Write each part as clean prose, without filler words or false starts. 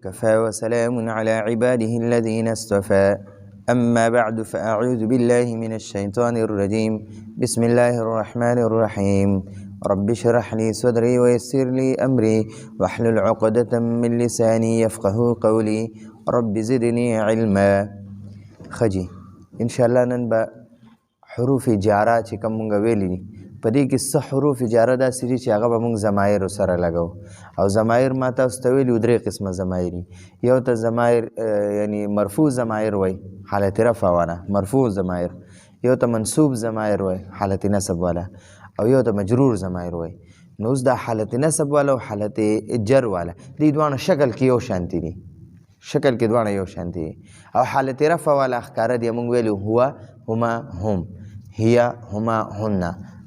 كفى وسلام على عباده الذين اصطفى أما بعد فأعوذ بالله من الشيطان الرجيم بسم الله الرحمن الرحيم رب اشرح لي صدري ويسر لي أمري واحلل عقدة من لساني يفقه قولي رب زدني علما. خجي إن شاء الله نن به حروف جاره چې کوم مونږ ویلي دي په دې کې څه حروف جاره داسې دي چې هغه به مونږ ضمایر سره لګو او ضمایر ما تاسو ته ویلي درې قسمه ضمایر دي. یو ته ضمایر یعنی مرفوع ضمایر وای حالت رفع والا مرفوع ضمایر، یو ته منصوب ضمایر وای حالت نصب والا، او یو ته مجرور ضمایر وای. نو اوس دا حالت نصب والا او حالت جر والا دې دوه شکل کې یو شانتي دي، شکل کې دوه یو شانتي دي. او حالت رفع والا ښکاره دی مونږ ویلو هو هما هم، هي هما هن،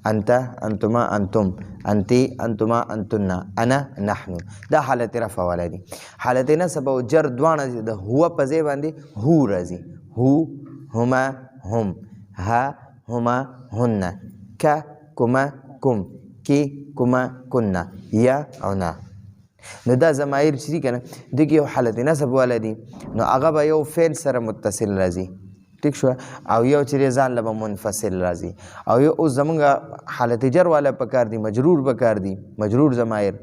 انت انتما انتم، انتی انتما انتن، انا نحن. دا حالت رفع والا دي. حالت نصب او جر دوانه د هو په ځای باندې هو راځي، هو هما هم، ها هما هن، ک کما کم، کی کما کنا، یا او نا. نو دا ضمایر چې دي کنه دغه یو حالت نصب والا دي، نو هغه به یو فعل سره متصل راځي، ٹھیک شو، او یو چې ځان له منفصل راځي، او یو اوس زمونږ حالت جر والا پکار دي، مجرور پکار دي، مجرور ضمایر.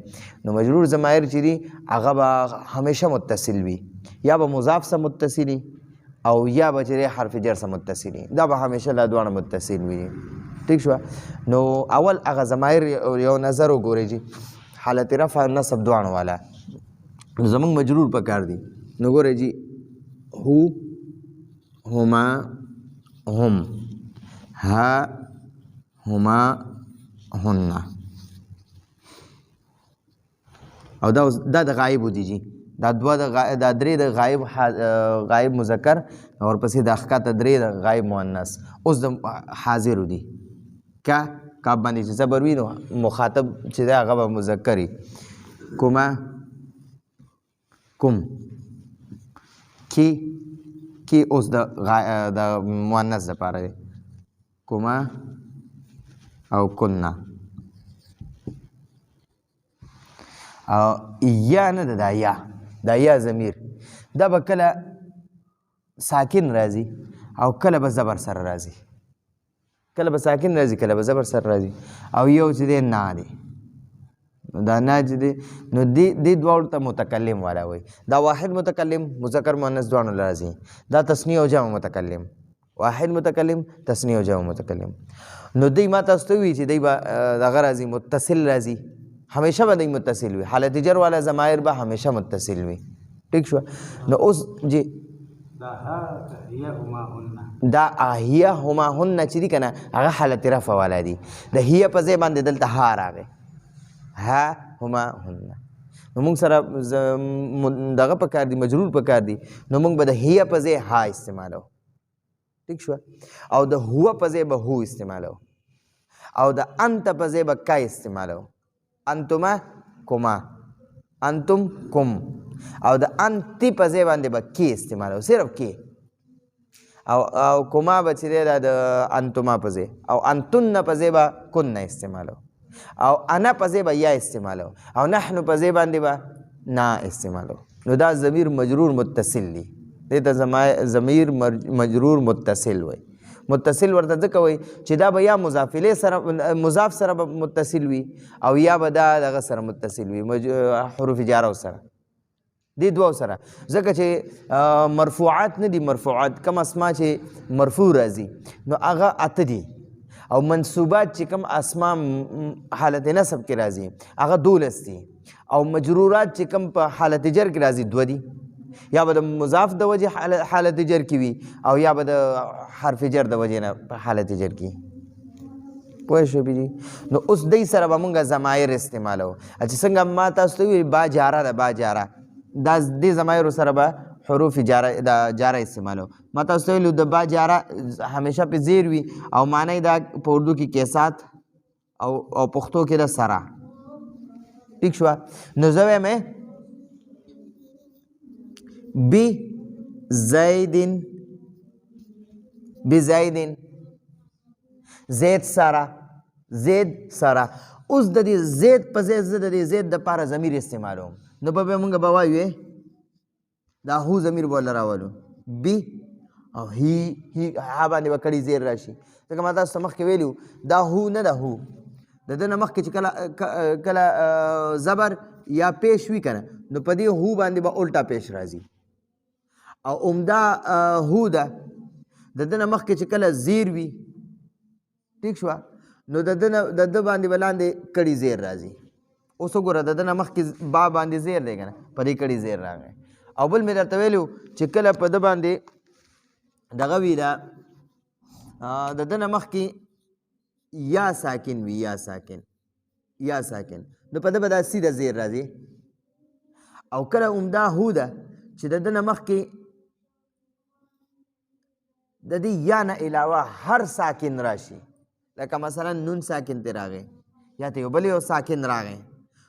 نو مجرور ضمایر چې دي هغه به همیشه متصل وي، یا به مضاف سره متصل وي او یا به چې حرف جر سره متصل وي، دا به همیشه لا دوانه متصل وي، ٹھیک شو. نو اول هغه ضمایر یو نظر وګورئ چې حالت رفع نصب دوانه والا زمونږ مجرور پکار دي. نو ګورئ جی هو هما هم، ها هما هن، او دا د غایب دي جی، دا دوه دا درې د غایب مذکر او پسې د اخکات درې د غایب مؤنث. اوس د حاضر دي کا باندې چې صبر وي نو مخاطب چې دا هغه به مذکري، کومه کوم، کی اوس د مؤنث لپاره دی، کومه او کنا. او یا نه ده، دا یا ضمیر دا به کله ساکن راځي او کله به زبر سره راځي، کله به ساکن راځي کله به زبر سره راځي. او یو چې دی نا دی، دا نا چې دی نو دې دواړو ته متکلم والا وایي. دا واحد متکلم مذکر مؤنث دواړو راځي، دا تثنیه او جمع متکلم، واحد متکلم تثنیه او جمع متکلم. نو دی ما تاسو ته وی چې دی به دغه راځي متصل راځي، همیشه به دی متصل وي، حالت جر والا ضمایر به همیشه متصل وي، ٹھیک شو. نو اوس جی دا هي هما هن چې دي کنه هغه حالت رفع والا دي، د هي په ځای باندې دلته ها راغی، ها هما هن. نو موږ سره دغه پکار دي، مجرور پکار دي، نو موږ به د هي په ځای ها استعمالو، ٹھیک شو. او د هو په ځای به هو استعمالو، او د انت په ځای به کا استعمالو، انتما کوما، انتم کوم. او د انتی په ځای باندې به کی استعمالو، صرف کی. او کوما به چې دی دا د انتما په ځای، او انتن په ځای به کن استعمالو، او انا په ځای به یا استعمالو، او نحن په ځای باندې به نا استعمالو. نو دا ضمیر مجرور متصل دی، دې ته ضمیر مجرور متصل وای. متصل ورته ځکه وایي چې دا به یا مضاف سره به متصل وي او یا به دا دغه سره متصل وي، حروف جاره سره، دې دوه سره. ځکه چې مرفوعات نه دي، مرفوعات کم اسما چې مرفوع راځي نو هغه اته دي، او منصوبات چې کم اسما حالت نصب کې راځي هغه 12 دي، او مجرورات چې کم په حالت جر کې راځي 2 دي، یا به د مضاف د وجه حالت جر کې وي او یا به د حرف جر د وجه نه په حالت جر کې. پوه شو بي. نو اوس دې سره به مونږ ضمایر استعمالو، چې څنګه ما تاسو ته ویل با جاره ده، با جاره دا دې ضمایر سره به حروف جاره دا جاره استعمالو. ما تاسو ته ویل د با جاره همیشه په زیر وي او معنی دا په اردو کې کیسات او پښتو کې د سره، ٹھیک شو. نو زوی مې بی زیدن، بزیدن، زید سره، زید سره. اوس د دې زید په ځای زه د دې زید د پاره ضمیر استعمالوم، نو به مونږ به وایو دا هو ضمیر بوله راولو بی او هی ها باندې به کړي زیر راشي ځکه ما تاسو ته مخکې ویلي دا هو نه ده هو د ده نه مخکې چې کله زبر یا پیش وي که نه نو په دې هو باندې به الټا پیش راځي او عمده هو ده د ده نه مخکې چې کله زیر وي ټیک شوه نو د ده باندې به لاندې کړي زیر راځي اوس وګوره د ده نه مخکې با باندې زیر دی که نه په دې کړي زیر راغی او بل مې درته ویلي چې کله په ده باندې دغه وي ده د ده نه مخکې یا ساکن وي یا ساکن نو په ده به دا سیده زیر راځي او کله عمده هو ده چې د ده نه مخکې د دې یا نه علاوه هر ساکن راشي لکه مثلا نون ساکن تی راغی یا ته یو بل یو ساکن راغی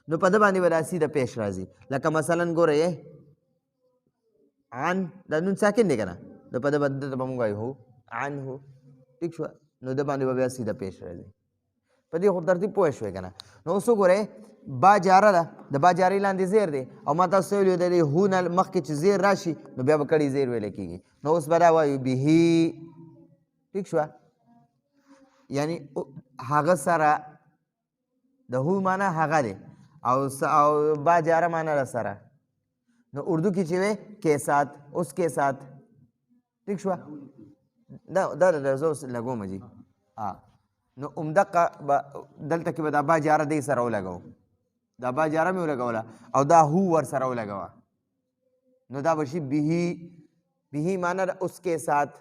نو په ده باندې به دا سیده پیش راځي لکه مثلا ګوره عن دا نون ساکن دی که نه نو په ده به موږ وایو هو عنه ټیک شوه نو د باندې به بیا سیده پیش راځي په دې خو ترتیب پوه شوی که نه نو اوس وګورئ با جاره ده د با جارې لاندې زیر دی او ما تاسو ویلي د دې هو نه مخکې چې زیر راشي نو بیا به کړي زیر ویلی کېږي نو اوس به دا وایو بهي ټیک شوه یعنی هغه سره د هو معنا هغه دی او با جاره معنا ده سره نو اردو کې چې وی کے ساتھ اس کے ساتھ ټیک شوه دا زه اوس لګوم جي نو عمدقه دلته کې به دا با جاره دی سره ولګو دا با جاره مې ولګوله او دا هو ور سره ولګوه نو دا به شي بهي معنا اس کے ساتھ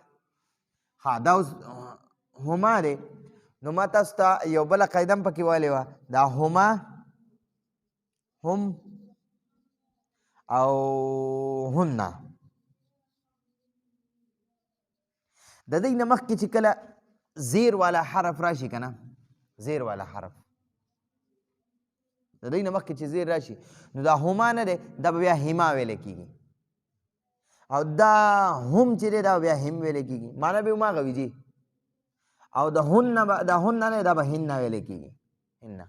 ها دا اوس هما دی نو ما تاسو ته یو بله قاعده هم پکې ویلې وه دا هما هم او هن د دې نه مخکې چې کله زیر والا حرف راشي که نه زیر والا حرف د دې نه مخکې چې زیر راشي نو دا هما نه دی دا به بیا هما ویلی کېږي او دا هم چې دی دا بیا هم ویلی کېږي معنا به هماغه وي جي او د هن نه دا به هن ویلی کېږي هن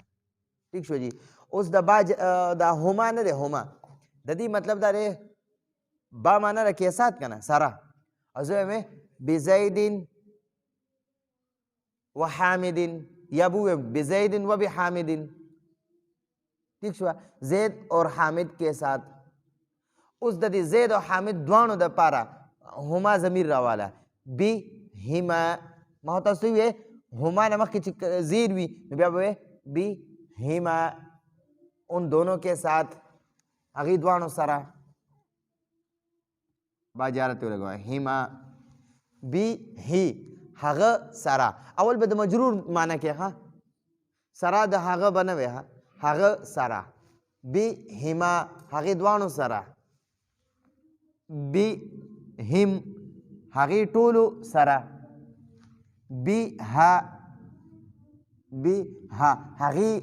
ټیک شو جي اوس دا هما نه دی هما د دې مطلب دا دی با معنا د کې سات که نه سره او زه وایم بزید و حامد یا بو بزید و بحامد ٹھیک شو زید اور حامد کے ساتھ اس د زید اور حامد دوانو د پارا هما ضمیر راوالا بی هما ما ہوتا سوی ہے هما نمک کی زیر وی بیا بوے بی هما ان دونوں کے ساتھ اغی دوانو سرا با جارتو لگوا هما بی هی هغه سرا اول به د مجرور معنی کې ها سرا د هغه بنوي ها هغه سرا بی هما هغه دوانو سرا بی هم هغه ټولو سرا بی ها هغه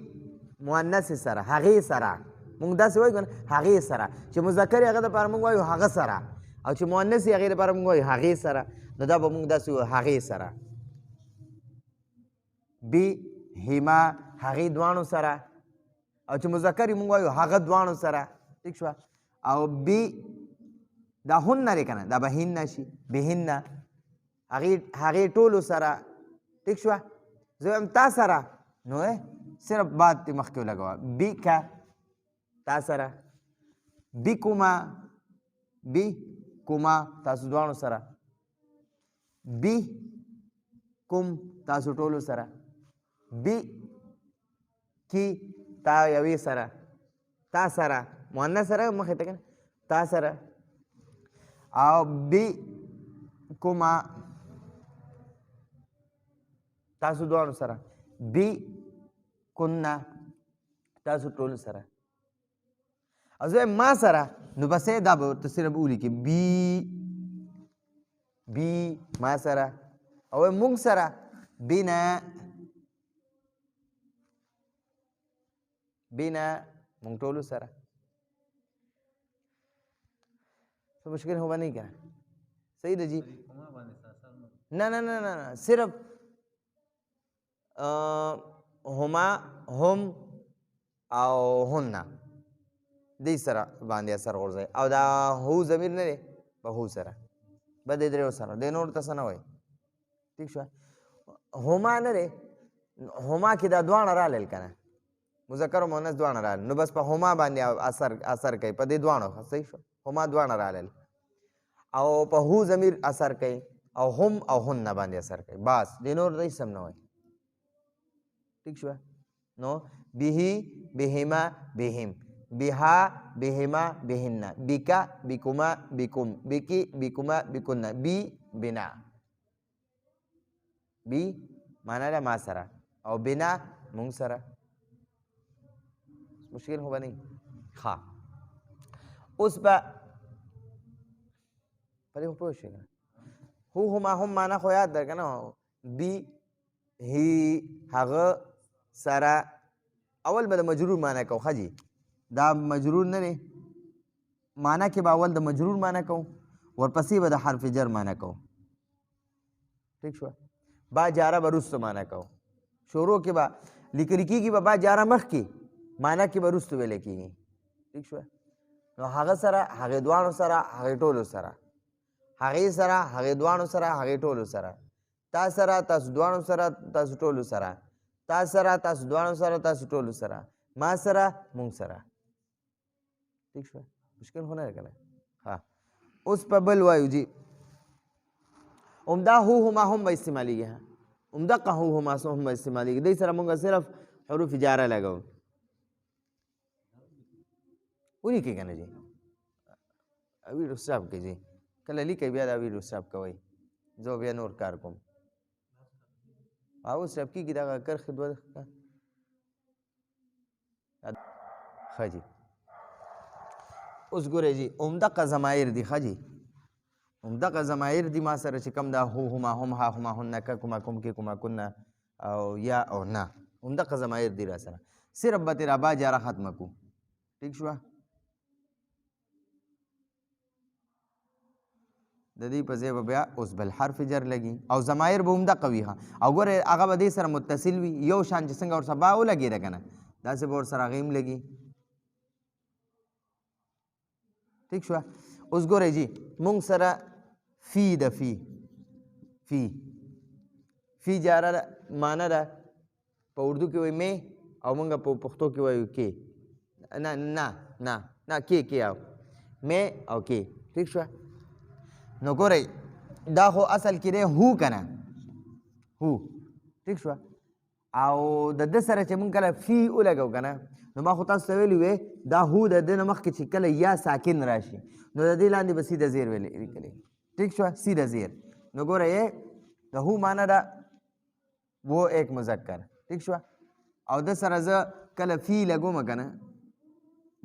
مؤنث سرا هغه سرا مونږ داسې وایو کنه هغه سرا چې مذکر هغه د پر مونږ وایو هغه سرا او چې مؤنث هغه د پر مونږ وایو هغه سرا نو دا به مونږ داسې وایو هغه سرا بی هما هغه دوانو سره او چې مذکر مونږ وایو هغه دوانو سره ٹھیک شو او بی دا هن لري کنه دا به هن شي بهن هغه ټولو سره ٹھیک شو زه هم تا سره نو صرف بات مخکې لګوا بی کا تا سره بی کوما تاسو دوانو سره بی کوم تاسو ټولو سره بی کی تا یوی سره تا سره مؤنث سره مخې ته کنه تا سره او بی کوما تاسو دوانو سره بی کنا تاسو ټولو سره او زه ما سره نو بسې دا به ورته صرف ولیکې بی ما سره او مونږ سره بینا مونږ ټولو سره څه مشکل هو باندې کنه صحیح ده جی نه صرف هما هم او هن دی سره باندې اثر غورځوي او دا هو ضمیر نه دی په هو سره به د درېو سره دی نور ته څه نه وایي ټیک شوه هما نه دی هما کې دا دواړه رالل که نه مذکر او مؤنث دواړه رالل نو بس په هما باندې اثر کوي په دې دواړو صحیح شو هما دواړه رالل او په هو ضمیر اثر کوي او هم او هن باندې اثر کوي بس د نور د اسم نه وایي ٹھیک شو نو به بهما بهم بها بهما بهن بك بكما بكم بك بكما بكن بي بنا بي معنا ما سره او بنا مونږ سره مشکل هو نه ها اوس به پرې خو پوه شئ هو هما هم معنا خو یاد ده که نه بي هی هغه سره اول به د مجرور معنا کو خجی دا مجرور نه دی معنا کې به اول د مجرور معنا کو ورپسې به د حرف جر معنا کو ٹھیک شو با جاره به رستو معنا کو شروع کې به لیکل کېږي به با جاره مخکې معنا کې به رستو ویلی کېږي ٹھیک شو نو هغه سره هغې دواړو سره هغې ټولو سره هغې سره هغې دواړو سره هغې ټولو سره تا سره تاسو دواړو سره تاسو ټولو سره تا سره تاسو دواړو سره تاسو ټولو سره ما سره مونږ سره ٹھیک شو مشکل خو نه دی که نه ها اوس په بل وایو جي عمده هو هما هم به استعمالیږي عمدقه هو هما هم به استعمالیږي دی سره مونږ صرف حروف جاره لګو ولیکئ که نه جي ویډیو سټاپ کړئ جي کله لیکئ بیا دا ویډیو سټاپ کوئ زه بیا نور کار کوم او سټاپ کېږي دغه کرښې دوه ښه جي اوس ګورئ جي عمدقه ضمایر دي ښه جي عمدقه ضمایر دي ما سره چې کوم دا هو هما هم ها هما هن که کوما کوم کې کوما کن او یا او نه عمدقه ضمایر دي را سره صرف به تیرا با جاره ختمه کو ٹھیک شوه د دې په ځای به بیا اوس بل حرف جر لګي او ضمایر به عمدقه وي ښه او ګورئ هغه به دې سره متصل وي یو شان چې څنګه ورسره با ولګېده که نه داسې به ورسره هغې هم لګي ٹھیک شوه اوس ګورئ جي مونږ سره فی ده فی جاره معنا ده په اردو کې وایي مې او مونږ په پښتو کې وایو کې نه کې او مې او کې ٹھیک شوه نو ګورئ دا خو اصل کې دی هو که نه هو ٹھیک شوه او د ده سره چې مونږ کله فی ولګو که نه نو ما خو تاسو ته ویلي وې دا هو د ده نه مخکې چې کله یا ساکن راشي نو د دې لاندې به سیده زیر لیکلی ٹھیک شوه سیده زیر نو ګوره د هو معنا ده وہ ایک مذکر ٹھیک شوه او د سره زه کله فی لګوم که نه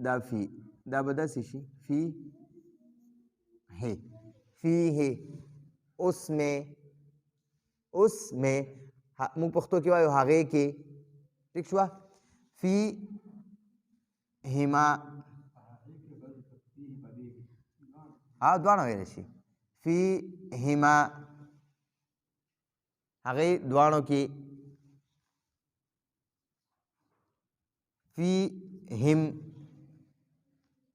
دا فی دا به داسې شي فی ہے اس میں مونږ پښتو کې وایو هغې کې ٹھیک شوه فی هما دواړه ویلی شي فی هما هغې دواړو کې فی هم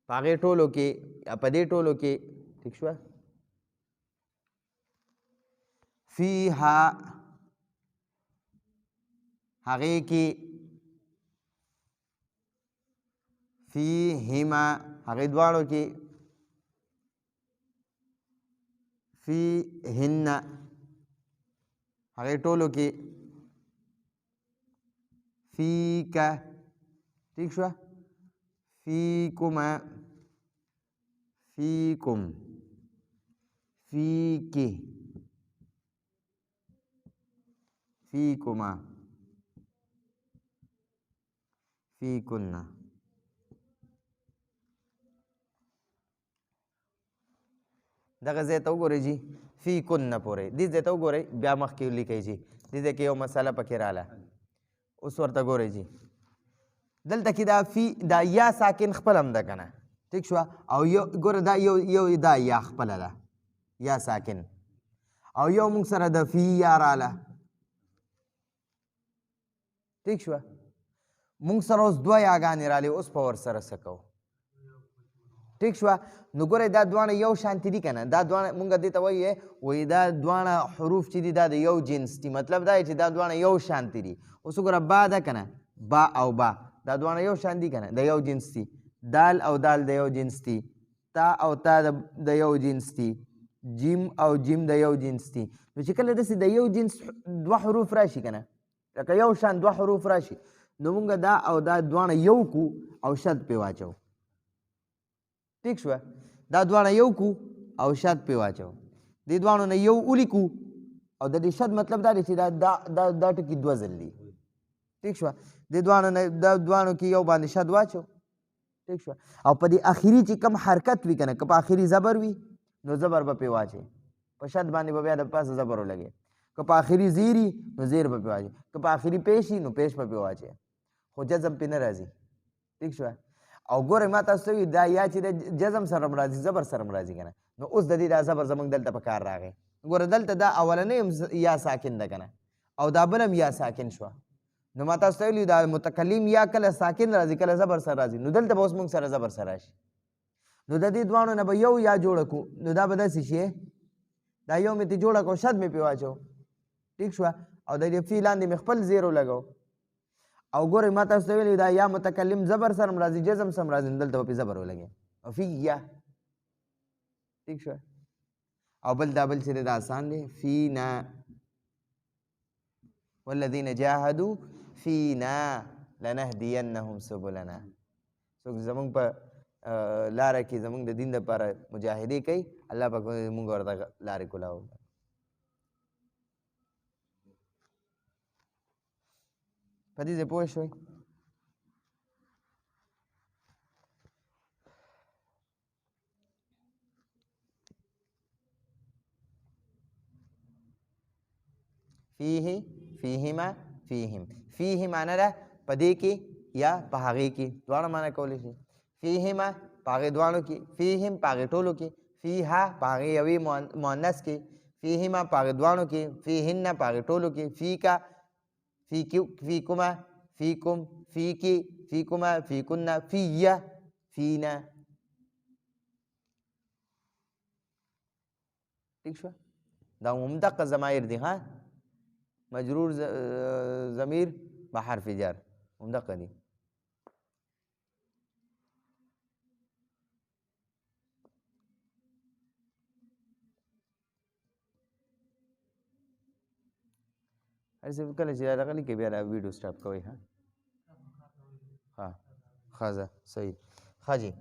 په هغې ټولو کې یا په دې ټولو کې ٹھیک شوه فیها هغې کې فیهما هغې دواړو کې فیهن هغې ټولو کې فیکه ٹھیک شوه فیکما فیکم فیکی فیکما فیکن دغه ځای ته وګورئ جي فیکن پورې دې ځای ته وګورئ بیا مخکې لیکئ جي دې ځای کې یو مسله پکې راله اوس ورته ګورئ جي دلته کې دا یا ساکن خپل هم ده که نه ٹھیک شوه او یو ګوره دا یو دا یا خپله ده یا ساکن او یو مونږ سره د فی یا راله ٹھیک شوه مونږ سره اوس دوه یاګانې رالې اوس په ورسره څه کوو ټیک شوه. نو ګورئ دا دواړه یو شانتي دي که نه، دا دواړه مونږ دې ته وایي دا دواړه حروف چې دي دا د یو جنس دي. مطلب دا دی چې دا دواړه یو شانتي دي. اوس وګوره با ده که نه، با او با دا دواړه یو شان دي که نه، د یو جنس دي. دال او دال د یو جنس دي. تا او تا د یو جنس دي. جیم او جیم د یو جنس دي. نو چې کله داسې د یو جنس دوه حروف راشي که نه، لکه یو شان دوه حروف راشي، نو مونږ دا او دا دواړه یو کو او شد پې واچو. ټیک شوه. دا دواړه یو کو او شد پې واچو. دې دواړو نه یو ولیکو او د دې شد مطلب دا دی چې دا ټکي دوه ځل دي. ټیک شوه. دې دواړو کې یو باندې شد واچو. ټیک شوه. او په دې اخري چې کم حرکت وي که نه، که په اخري زبر وي نو زبر به پې واچي، په شد باندې به بیا د پاسه زبر ولګي. که په آخري زیري نو زیر به پې واچي، که په آخري پیش وي نو پیش به پې واچي، خو جزم پې نه راځي. ټیک شوه. او ګورئ ما تاسو ته وي دا یا چې د جزم سره هم راځي زبر سره هم راځي که نه، نو اوس د دې دا زبر زموږ دلته په کار راغی. ګوره دلته دا اولنۍ هم یا ساکن ده که نه، او دا بل هم یا ساکن شوه. نو ما تاسو ته ویلي دا متکلم یا کله ساکن راځي کله زبر سره راځي، نو دلته به اوس موږ سره زبر سره راشي. نو د دې دواړو نه به یو یا جوړه کړو، نو دا به داسې شي دا یو مې ترې جوړه کړو، شد مې پې واچو. ټیک شوه. او د دې فی لاندې مې خپل زیر ولګو. او ګورئ ما تاسو ته ویلي دا یا متکلم زبر سره هم راځي جزم سره هم راځي، نو دلته به پې زبر ولګي او فی یا. ټیک شوه. او بل دا بل چې دی دا آسان دی، فینا والذین جاهدوا فینا لنهدینهم سبلنا. څوک زمونږ په لاره کې زمونږ د دین دپاره مجاهدې کوي، الله پاک مونږ ورته لارې کولاو. په دې ځای پوه شوئ؟ فیه، فیهما، فیهم. فیه معنی ده په دې کې یا په هغې کې، دواړه معنی کولی شي. فیهما په هغې دواړو کې، فیهم په هغې ټولو کې، فیها په هغې یوې مؤنث کې، فیهما په هغې دواړو کې، فیهن په هغې ټولو کې، فیکا، فیکما، فیکم، فیکی، فیکما، فیکنا، فیه، فینا. ٹھیک شوه. دا همدغه ضمایر دي ها، مجرور ضمیر به حرف جر همدغه دي. هر څه کله چې دغه لیکئ بیا دا ویډیو سټاپ کوئ. ها ښه ځه صحیح. ښه جي.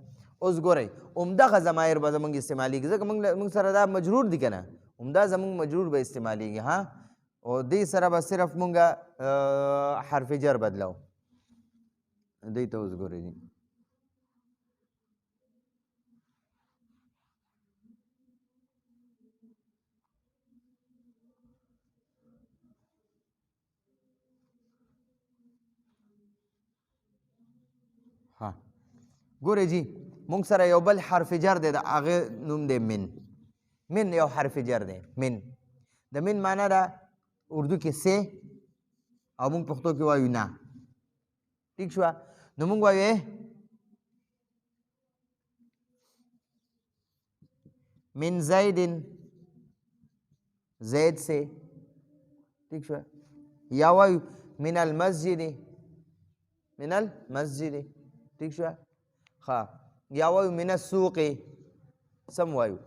اوس ګورئ همدغه ضمایر به زموږ استعمالیږي، ځکه موږ سره دا مجرور دي که نه، همدا زموږ مجرور به استعمالیږي. ها او دې سره به صرف مونږ حرف جر بدلو. دې ته اوس ګورئ جي. ها ګورئ جي مونږ سره یو بل حرف جر دی، د هغې نوم دی من. من یو حرف جر دی. من د من معنی ده اردو کې سه، او مونږ پښتو کې وایو نه. ٹھیک شوه. نو مونږ وایو من زیدن، زید سے. ٹھیک شوه. یا وایو من المسجد، من المسجد. ٹھیک شوه. ښه. یا وایو من السوق، سم وایو.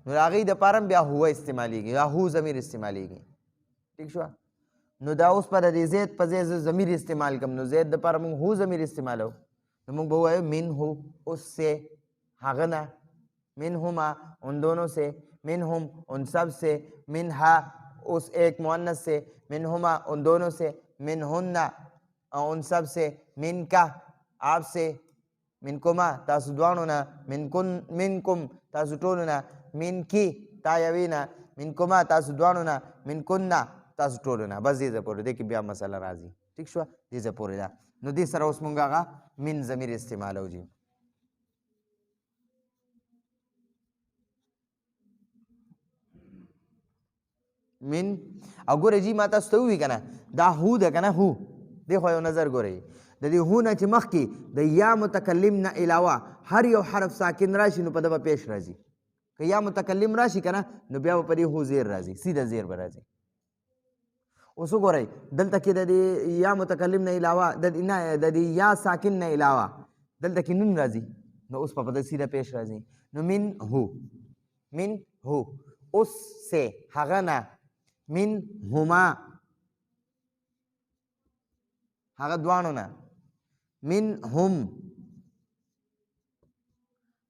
نو د هغې دپاره هم بیا هو استعمالیږي، یا هو ضمیر استعمالیږي. ٹھیک شوه. نو دا اوس په د دې زید په ځای زه ضمیر استعمال کړم، نو زید دپاره موږ هو ضمیر استعمالو، نو موږ به ووایو منهو، اس سے، هغه نه، منهما ان دونوں سے، منهم ان سب سے، منها اس ایک مؤنث سے، منهما ان دونوں سے، منهن ان سب سے، منکا آپ سے، منکما تاسو دواړو نه، منکم تاسو ټولو نه، منکی تا یوې نه، منکما تاسو دواړو نه، منکنا تاسو ټولو نه. بس دې ځای پورې، دې کې بیا مسله راځي. ٹھیک شوه. دې ځای پورې ده. نو دې سره اوس مونږ هغه من ضمیر استعمالو جي. من او ګورئ جي ما تاسو ته ووي که نه دا هو ده که نه، هو دې خو یو نظر ګورئ، د دې هو نه چې مخکې د یا متکلم نه علاوه هر یو حرف ساکن راشي نو په ده به پیش راځي. که یا متکلم راشي که نه نو بیا به په دې هو زیر راځي، سیده زیر به راځي. اوس وګورئ دلته کې د دې یا متکلم نه علاوه د دې یا ساکن نه علاوه دلته کې نون راځي نو اوس په ده سیده پیش راځي. نو من هو اوس سے هغه نه، من هما هغه دواړو نه، من هم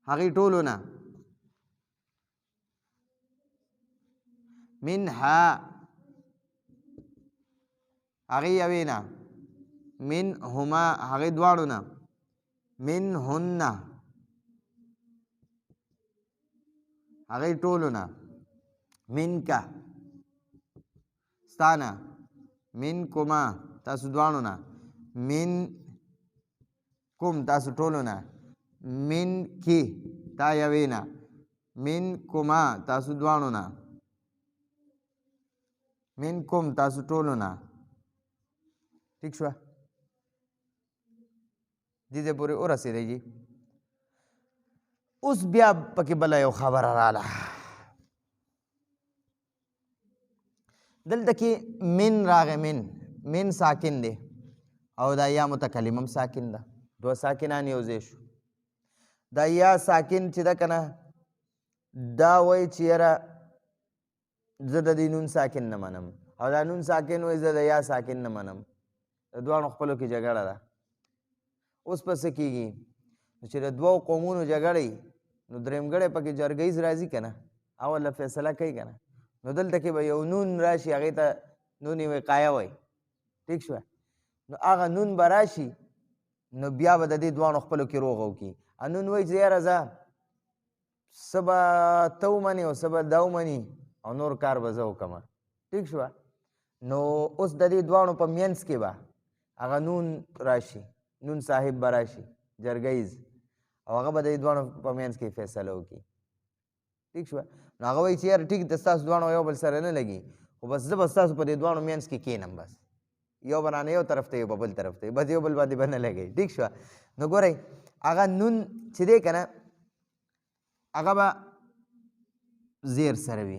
هغې ټولو نه، من ها هغې یوې نه، من هما هغې دواړو نه، من هن هغې ټولو نه، من کا ستانه، من کما تاسو دواړو نه، من کوم تاسو ټولو نه، من کی تا یوې نه، من کما تاسو دواړو نه، من کوم تاسو ټولو نه. ٹھیک شوه؟ دې ځای پورې ورسېدی جي. اوس بیا پکې بله یو خبره راله. دلته کې من راغی، من ساکن دی او دا یا متکلم هم ساکن ده، دوه ساکنان یو ځای شو. دا یا ساکن چې ده که نه دا وایي چې یاره زه د دې نون ساکن نه منم، او دا نون ساکن وایي زه د یا ساکن نه منم. د دواړو خپلو کې جګړه ده. اوس په څه کېږي چې د دوو قومونو جګړه وي نو درېمګړی پکې جرګیز راځي که نه، اوله فیصله کوي که نه، نو دلته کې به یو نون راشي هغې ته نون وقایه وایي. ټیک شوه؟ نو هغه نون به راشي نو بیا به د دې دواړو خپلو کې روغه وکړي. نون وایي چې یاره زه څه به ته ومنې او څه به دا ومني او نور کار به زه وکړم. ټیک شوه؟ نو اوس د دې دواړو په منځ کې به هغه نون راشي، نون صاحب به راشي جرګیز، او هغه به د دې دواړو په منځ کې فیصله وکړي. ټیک شوه؟ نو هغه وایي چې یاره ټیک د ستاسو دواړو یو بل سره نه لګي، خو بس زه به ستاسو په دې دواړو منځ کې کښېنم، بس یو به رانه یو طرف ته یو به بل طرف ته، بس یو بل باندې به نه لګوي. ټیک شوه؟ نو ګورئ هغه نون چې دی که نه هغه به زیر سره وي.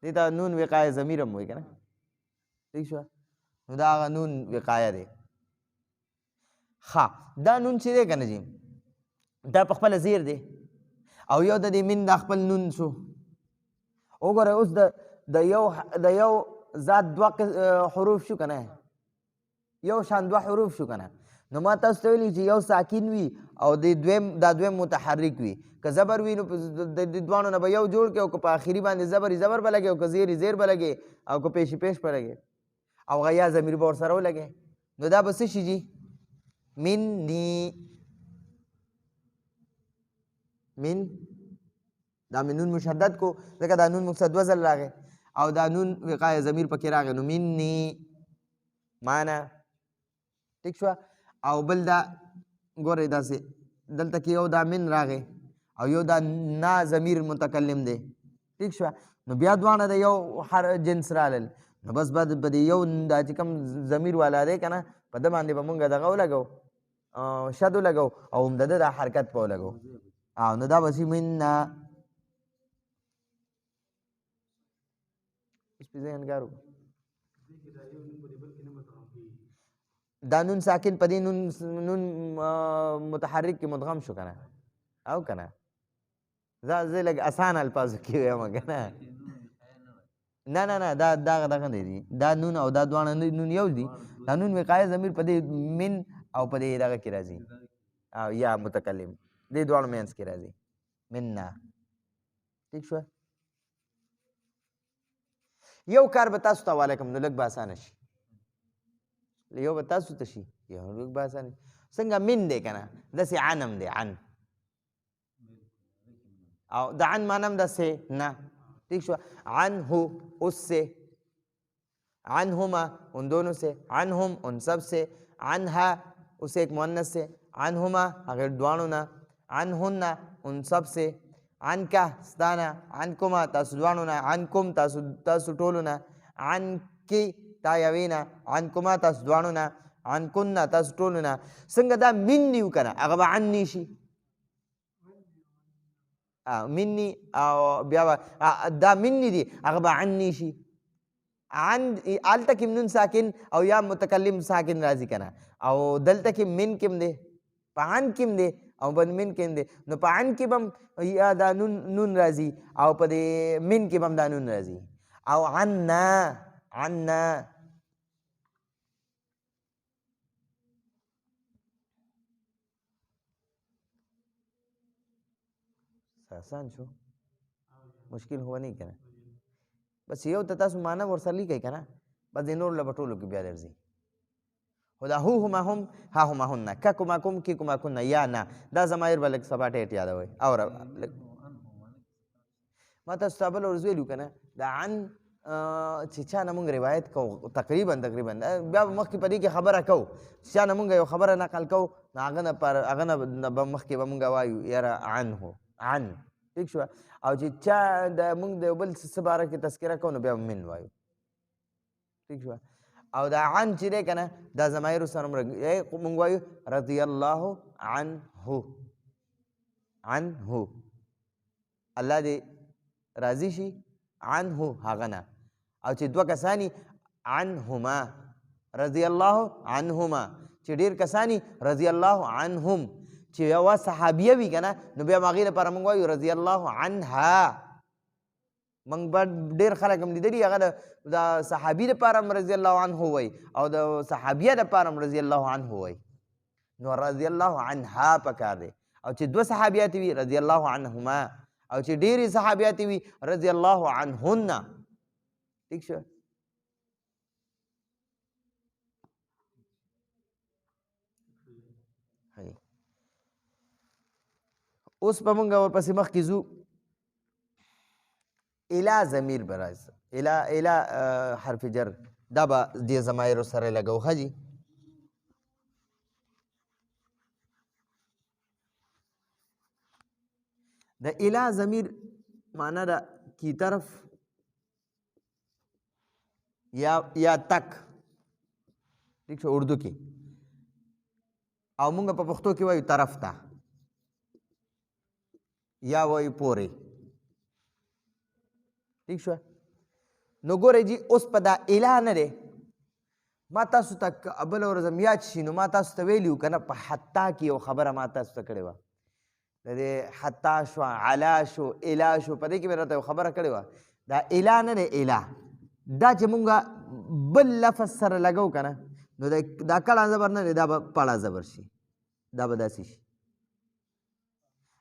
دې ته نون وقایه ضمیر هم وایي که نه. ٹھیک شوه؟ نو دا هغه نون وقایه دی. ښه دا نون چې دی که نه جي دا په خپله زیر دی او یو د دې من دا خپل نون شو. وګوره اوس د یو ذات دوه حروف شو که نه، یو شان دوه حروف شو که نه. نو ما تاسو ته ویلي چې یو ساکن وي او دا دویم متحرک وي. که زبر وي نو د دواړو نه به یو جوړ کړي، او که په آخري باندې زبر به لګي، او که زیر به لګي، او که پیش به لګي، او غیا ضمیر به ورسره ولګي. نو دا به څه شي جي؟ مني. من دا من نون مشدد کو ځکه دا نون مقصد دوه ځل راغی او دا نون وقایه ضمیر پکې راغی. نو مني معنا. ټیک شوه؟ او بل دا ګورئ داسې دلته کې یو دا من راغی او یو دا نا ضمیر متکلم دی. ټیک شوه؟ نو بیا دواړه د یو هر جنس رالل، نو بس به د یو دا چې کوم ضمیر والا دی که نه په ده باندې به مونږ دغه ولګو، شد ولګو او هم د ده دا حرکت په ولګو. نو دا به شي منا. اوس پې ذهنګار وکړو دا نون ساکن په دې نون متحرک کې مدغم شو که نه، او که نه زه لږ اسان الفاظو کې وایم که نه. نه دا دغه دی، دا نون او دا دواړه نون یو دي. دا نون وقایه ضمیر په دې من او په دې دغه کې راځي، او یا متکلم دې دواړو منځ کې راځي، منا. ٹھیک شوه؟ یو کار به تاسو ته حواله کړم نو لږ به اسانه شي، یو به تاسو ته شي یو لږ به اسانه شي. څنګه من دی که نه داسې عنم دی، عن، او د عن معنی هم داسې نه. ٹھیک شوه؟ عنه اس سے، عنهما ان دونوں سے، عنهم ان سب سے، عنها اسے ایک مؤنث سے، عنهما اگر دوانو نا، عنهن ان سب سے، عنکا ستانا، عنکما تاسو دوانو نا، عنکم تاسو ټولو نا، عنکی تا یوې نه، عنکما تاسو دواړو نه، عنکن تاسو ټولو نه. څنګه دا مني و که نه هغه به عني شي، مني او بیا دا مني دي هغه به عني شي. عن هلته کې نون ساکن او یا متکلم ساکن راځي که نه، او دلته کې من کې هم دی، په عن کې هم دی او په من کې هم دی. نو په عن کې به هم یا دا نون راځي او په دې من کې به هم دا نون راځي. او عنا عنا آسان شو، مشکل هو نه کنه. بس یو ته تاسو معنا ورسره لیکئ که نه، بس د نور له به ټولو کې بیا درځي. خو دا هو هما هم ها هما هن، ککما کوم کیکما کن یا نه، دا ضمایر به لږ سبا ټیټ یادوئ. اوره ما تاسو ته بل ورځ ویلو که نه، دا عن چې چا نه مونږ روایت کوو تقریبا بیا به مخکې په دې کې خبره کوو، چې چا نه مونږ یو خبره نقل کوو نو هغه نه به مخکې به مونږ وایو یاره عنه عن، ٹھیک شوه. او چې چا د مونږ د یو بل څه باره کې تذکره کوو نو بیا به من وایو، ٹھیک شوه. او دا عن چې دی که نه دا ضمایرو سره مونږ وایو رضی الله عنه، عنه الله دې راضي شي، عنه هغه نه. او چې دوه کسانی عنهما رضی الله عنهما، چې ډېر کسانی رضی الله عنهم، چې یوه صحابیه وي که نه نو بیا هغې لپاره مونږ وایو رضی الله عنها. مونږ به ډېر خلک هم لیدلي هغه د صحابي دپاره هم رضی الله عنه وایي او د صحابیه دپاره هم رضی الله عنه وایي. نو رضی الله عنها پکار دی. او چې دوه صحابیات وي رضی الله عنهما، او چې ډېرې صحابیات وي رضی الله عنهن، ٹھیک شو. اوس به مونږ ورپسې مخکې ځو. الا ضمیر به راځي، الا حرف جر، دا به دې ضمایرو سره لګو. ښه جي، د الا ضمیر معنا ده کی طرف یا تک، ٹھیک شو اردو کې. او مونږ په پښتو کې وایو طرف ته یا وایو پورې، ٹھیک شو. نو ګورئ جی اوس په دا الا نه دی، ما تاسو ته بله ورځ هم یاد شي نو ما تاسو ته ویلي وو که نه په حتا کې یو خبره ما تاسو ته کړې وه، د دې حتا شو علا شو الا شو، په دې کې مې راته یو خبره کړې وه. دا الا نه دی، الا دا چې مونږ بل لفظ سره لګو که نه نو دا کړه زبر نه دی، دا به پړه زبر شي، دا به داسې شي.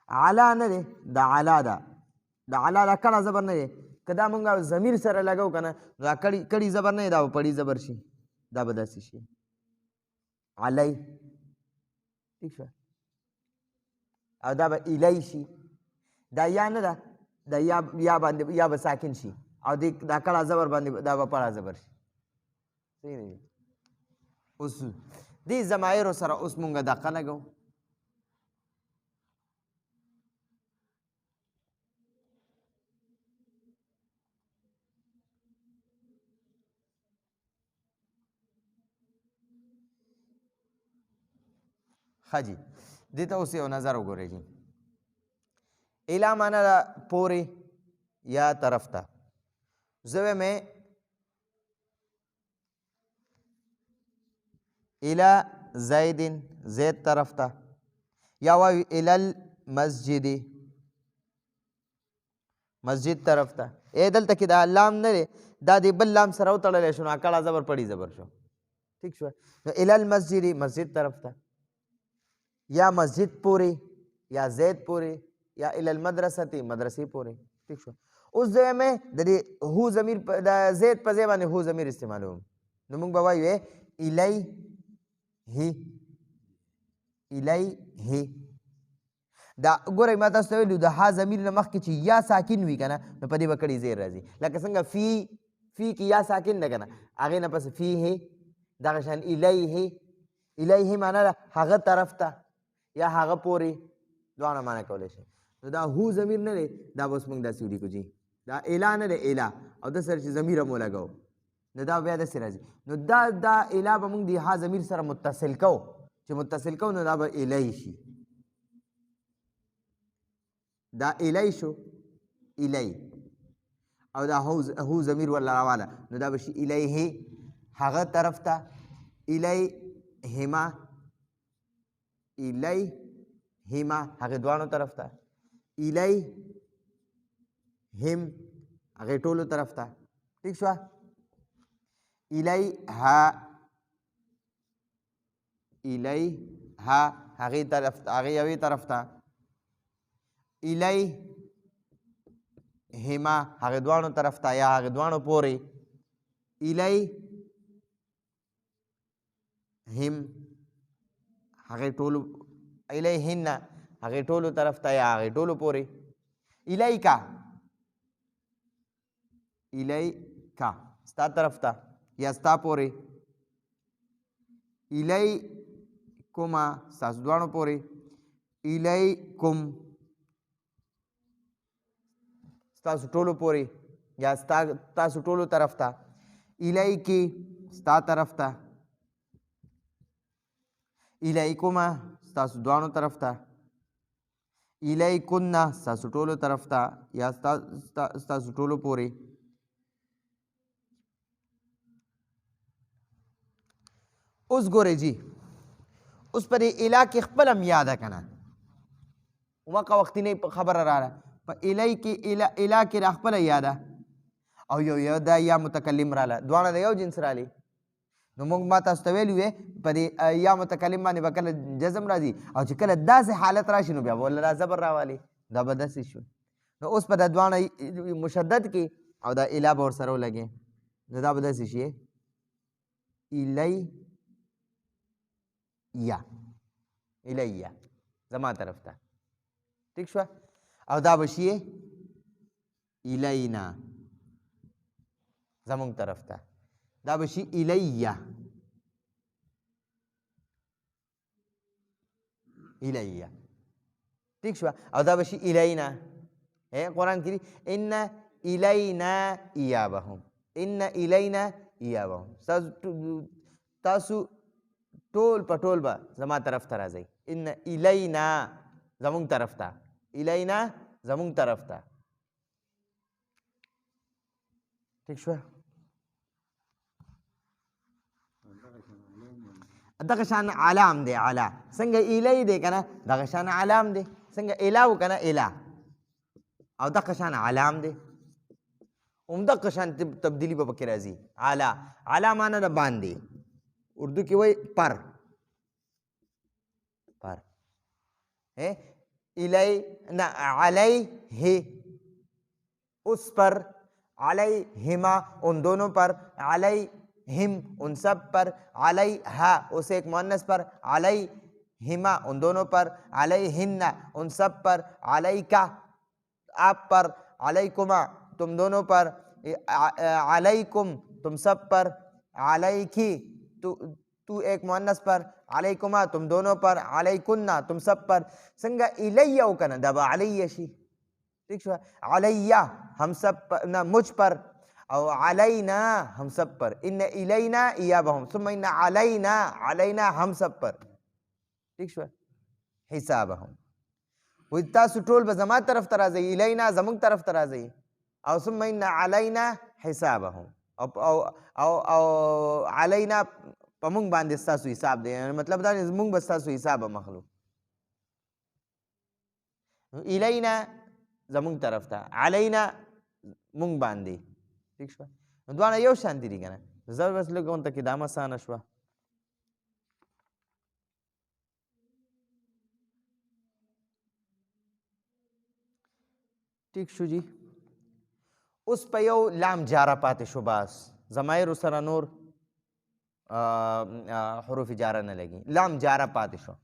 علا نه دی، دا علا ده، دا علا دا کړه زبر نه دی. که دا مونږ ضمیر سره لګو که نه نو دا کړي زبر نه دی، دا به پړي زبر شي، دا به داسې شي علی، ٹھیک شو. او دا به الی شي. دا یا نه ده، دا یا باندې یا به ساکن شي او دا کړه زبر باندې دا به پړه زبر شي. صحیح دی. اوس دې ضمایرو سره اوس مونږ دقه لګو. ښه جي، دې ته اوس یو نظر وګورئ جي. الا معنا ده پورې یا طرف ته. زه وایم الا زید، زید طرف ته، یا وایو الا المسجد، مسجد طرف ته. دلته کې دا لام نه دی، دا د بل لام سره وتړلی شو نو کړه زبر پړي زبر شو، ٹھیک شو. نو الا المسجد مسجد طرف ته، یا مسجد پورې یا زید پورې یا الا المدرسة مدرسې پورې، ٹھیک شو. اوس زه وایم د دې هو ضمیر د زید په ځای باندې هو ضمیر استعمالوم نو موږ به وایو الیه، الیه. دا ګورئ ما تاسو ته ویلو د ها ضمیر نه مخکې چې یا ساکن وي که نه نو په دې به کړي زیر راځي. لکه څنګه فی کې یا ساکن ده که نه، هغې نه پس فیه، دغه شان الیه، الیه معنا ده هغه طرف ته یا هغه پورې، دواړه معنا کولی شي. نو دا هو ضمیر نه دی، دا به اوس موږ داسې ولیکو جي. دا الا نه دی، الا او د سره چې ضمیر هم ولګو نو دا بیا داسې راځي. نو دا اله به موږ د ها ضمیر سره متصل کو، چې متصل کو نو دا به الی شي. دا الی شو، الی، او دا هو ضمیر ولا راواله نو دا به شي الیه، هغه طرف ته، الیهما، الیهما هغې دواړو طرف ته، الیهم هغې ټولو طرف ته. ٹھیک شوه؟ الیها، الیها هغې طرف ته، هغې یوې طرف ته، الیهما هغې دواړو طرف ته یا هغې دواړو پورې، الیهم هغې ټولو، الیهن هغې ټولو طرف ته یا هغې ټولو پورې، الیکا، الیکا ستا طرف ته یا ستا پورې، الیکما ستاسو دواړو پورې، الیکم ستاسو ټولو پورې یا ستاسو ټولو طرف ته، الیکی ستا طرف ته، الیکما ستاسو دواړو طرف ته، الیکن ستاسو ټولو طرف ته یا ستاسو ټولو پورې. اوس ګورئ جی، اوس په دې اله کې خپله هم یاده که نه، وقه وختینۍ خبره راغله په الی کې، اله کې را خپله یاده او یو دا یا متکلم راله، دواړه د یو جنس رالی. نو موږ ما تاسو ته ویلي وې په دې یا متکلم باندې به کله جزم راځي او چې کله داسې حالت راشي نو بیا به ولله زبر راوالي، دا به داسې شو. نو اوس په دا دواړه مشدد کې او دا اله به ورسره ولګې نو دا به داسې شي الی یا، الیه زما طرف ته. ٹھیک شوه؟ او دا به شي الینا زمونږ طرف ته، دا به شي الیه، الیه. ٹھیک شوه؟ او دا به شي الینا. قرآن کې ان الینا ایابهم، ان الینا ایابهم، تاسو ټول په ټول به زما طرف ته راځئ، ان الینا زمونږ طرف ته، الینا زمونږ طرف ته. ٹھیک شوه؟ دغه شان علام دی، علا څنګه الی دی که نه دغه شان علام دی، څنګه اله و که نه اله، او دغه شان علام دی همدغه شان تبدیلي به پکې راځي. علا، علا معنی د باندې، اردو کې وایي پر، پر الی نه علیه اس پر، علیہما ان دونوں پر، علیہم ان سب پر، علیہا اس ایک مؤنث پر، علیہما ان دونوں پر، علیہن ان سب پر، علیکا آپ پر، علیکما تم دونوں پر، علیکم تم سب پر، علیکی تو ایک مؤنث پر، علیکما تم دونوں پر، علیکن تم سب پر. څنګه الیہ وکنه دا به علیہ شي. ٹھیک شو؟ علیہ ہم سب پر، نہ مجھ پر، او علینا ہم سب پر، ان الینا ایابہم ثم ان علینا، علینا ہم سب پر. ٹھیک شو؟ حسابہم وی تاسو ټول به زما طرف ته راځئ، الینا زمونږ طرف ته راځئ، او ثم ان علینا حسابهم او علینا په مونږ باندې ستاسو حساب دی، مطلب دا مونږ به ستاسو حساب مخلو. الینا زمونږ طرف ته، علینا مونږ باندې. ٹھیک شوه؟ دواړه یو شانتي دي که نه، زه بس لږ اونته کې دا مسانه شوه. ٹھیک شو جی؟ اوس په یو لام جاره پاتې شو، باس ضمایرو سره نور حروف جاره نه لګي، لام جاره پاتې شو.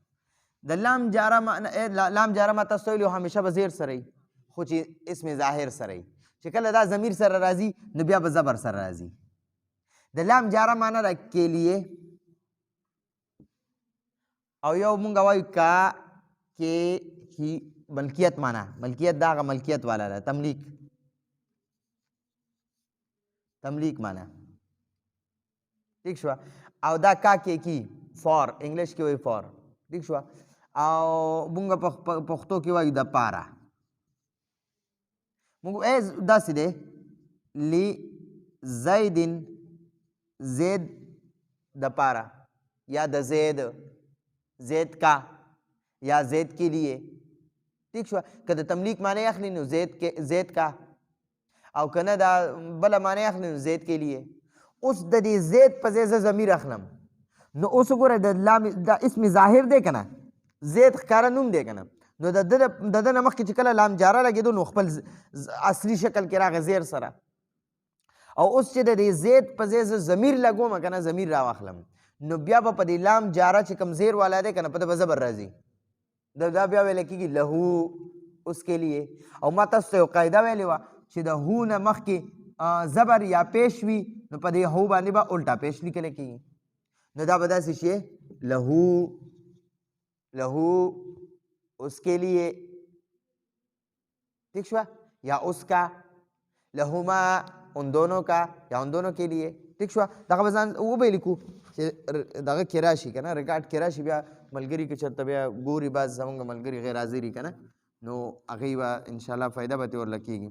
د لام جاره لام جاره ما تاسو ویلي همیشه به زیر سره وي، خو چې اسم ظاهر سره وي، چې کله دا ضمیر سره راځي نو بیا به زبر سره راځي. د لام جاره معنی ده کې لیے، او یو مونږ وایو کا کې هی ملکیت معنی، ملکیت دا هغه ملکیت والا ده، تملیک، تملیک معنی. ٹھیک شو او دا کا کې کی فور انګلیش کې وایي فور ٹھیک شو او مونږ پښتو کې وایو د پاره مونږ داسې دی لی زیدن زید د پاره یا د زید کا یا زید کے لیے ٹھیک شو که د تملیک معنی اخلي نو زید کا او کنه دا بل معنی اخلي نو زید کے لیے اوس د دې زید په ځای زه ضمیر اخلم نو اوس وګوره د لام دا اسم ظاهر دی که نه زید ښکاره نوم دی که نه نو د ده نه مخکې چې کله لام جاره لګېدو نو خپل اصلي شکل کې راغی زیر سره او اوس چې د دې زید په ځای زه ضمیر لګوم که نه ضمیر راواخلم نو بیا به په دې لام جاره چې کوم زیر والا دی که نه په ده به زبر راځي دا بیا ویلی کېږي لهو اوس کے لیے او ما تاسو ته یو قاعده ویلې وه چې د هو نه مخکې زبر یا پیش وي نو په دې هو باندې به الټا پیش لیکلی کېږي نو دا به داسې شي لهو اس کے لیے ٹھیک شوه یا اس کا لهما ان دونوں کا یا ان دونوں کے لیے ٹھیک شوه دغه به ځان وبه لیکو چې دغه کې راشي که نه ریکارډ کې راشي بیا ملګري که چېرته بیا ګوري بعض زمونږ ملګري غیر حاضر وي که نه نو هغوی به انشاءالله فایده به ترې ورله کېږي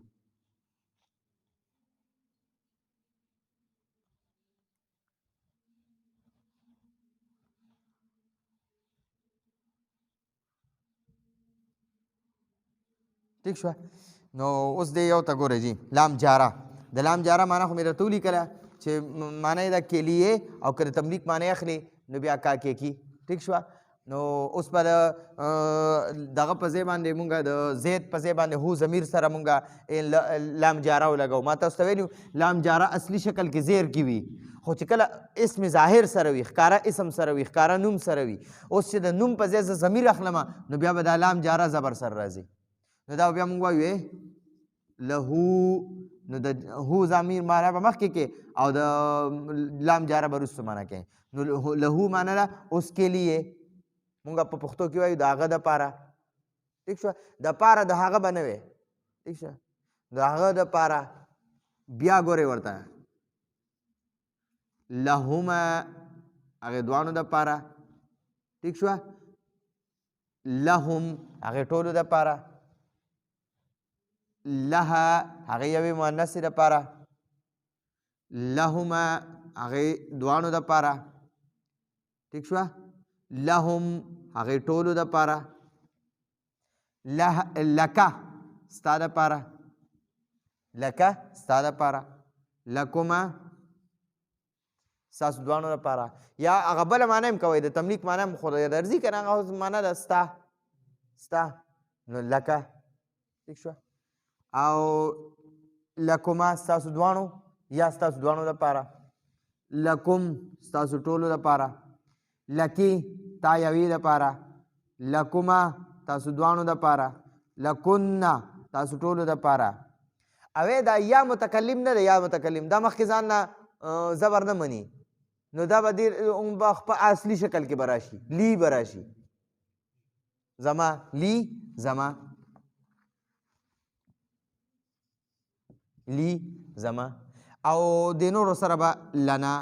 ٹھیک شوه نو اوس دی یو ته ګوره جي لام جاره د لام جاره معنی خو مې درته ولیکله چې معنی دا کې لیے او که د تملیک معنی اخلي نو بیا کا کې کی ٹھیک شوه نو اوس به د دغه په ځای باندې مونږ د زید په ځای باندې هو ضمیر سره مونږ لام جاره ولګو ما تاسو ته ویلي لام جاره اصلي شکل کې زیر کې وي خو چې کله اسم ظاهر سره وي ښکاره اسم سره وي ښکاره نوم سره وي اوس چې د نوم په ځای زه ضمیر اخلمه نو بیا به دا لام جاره زبر سره راځي نو دا بیا مونږ وایو لهو نو د هو ضمیر معنا به مخکې کې او د لام جاره به وروسته معنا کوي نو لهو معنا ده اوس کې لیے مونږ په پښتو کې وایو د هغه دپاره ٹھیک شوه دپاره د هغه به نه وی ٹھیک شوه د هغه دپاره بیا ګورې ورته لهما هغې دواړو دپاره ٹھیک شوه لهم هغې ټولو دپاره لها هغې یوې مؤنثې دپاره لهما هغې دواړو دپاره ٹھیک شوه لهم هغې ټولو دپاره لکه ستا دپاره لکه ستا دپاره لکما ستاسو دواړو دپاره یا هغه بله معنی هم کوئ د تملیک معنی هم خو درځي که نه هغه معنی ده ستا نو لکه ٹھیک شوه او لکما ستاسو دواړو یا ستاسو دواړو دپاره لکم ستاسو ټولو دپاره لکی تا یوې دپاره لکما تاسو دواړو دپاره لکن تاسو ټولو دپاره اوې دا یا متکلم نه ده یا متکلم دا مخکې ځان نه زبر نه مني نو دا به ډېر په اصلي شکل کې به راشي لی به راشي زما لی زما لی زما او د نورو سره به لنا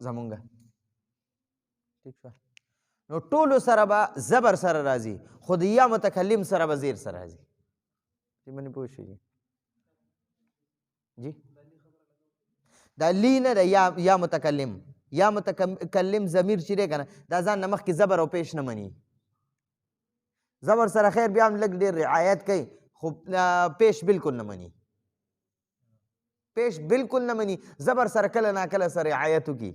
زمونږه ٹھیک شوه نو ټولو سره به زبر سره راځي خو د یا متکلم سره به زیر سره راځي دې باندې پوه شئ جی دا لی نه ده یا متکلم یا متکلم ضمیر چې دی که نه دا ځان نه مخکې زبر او پیش نه مني زبر سره خیر بیا هم لږ ډېر رعایت کوي خو پیش بالکل نه مني پیش بالکل نه مني زبر سره کله ناکله سره رعایت وکړي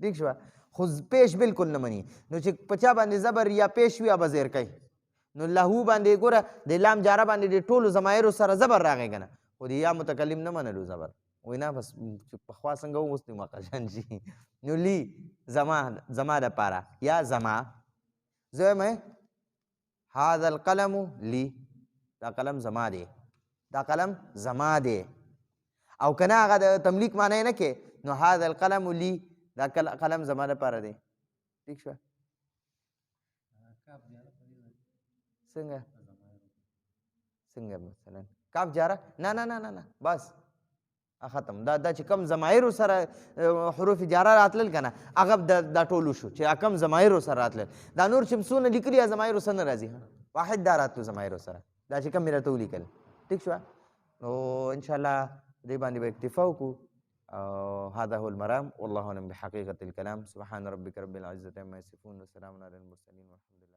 ٹھیک شوه خو پیش بالکل نه مني نو چې په چا باندې زبر یا پیش وي یا به زیر کوي نو لهو باندې ګوره د لام جاره باندې د ټولو ضمایرو سره زبر راغی که نه خو د یا متکلم نه منلو زبر وایي نه بس پخوا څنګه و اوس دې مقشن شي نو لی زما دپاره یا زما زه وایم هذا القلم لی دا قلم زما دی دا قلم زما دی او که نه هغه د تملیک معنی نه کې نو هذا القلم لی دا قلم زما دپاره دی ٹھیک شوه څنګه مثلا کاف جاره نه بس ختم. دا چې کم ضمایر سره حروف جاره راتلل کنه هغه دا ټول شو چې کم ضمایر سره راتلل. دا نور چې څونه لیکلي ضمایر سره راځي واحد دا راتلو ضمایر سره دا چې کم میرا ته ولیکل. ٹھیک شو نو ان شاء الله دې باندې به اکتفا وکړو. هذا هو المرام والله اعلم بحقيقة الكلام. سبحان ربك رب العزة عما يصفون وسلام على المرسلين والحمد لله.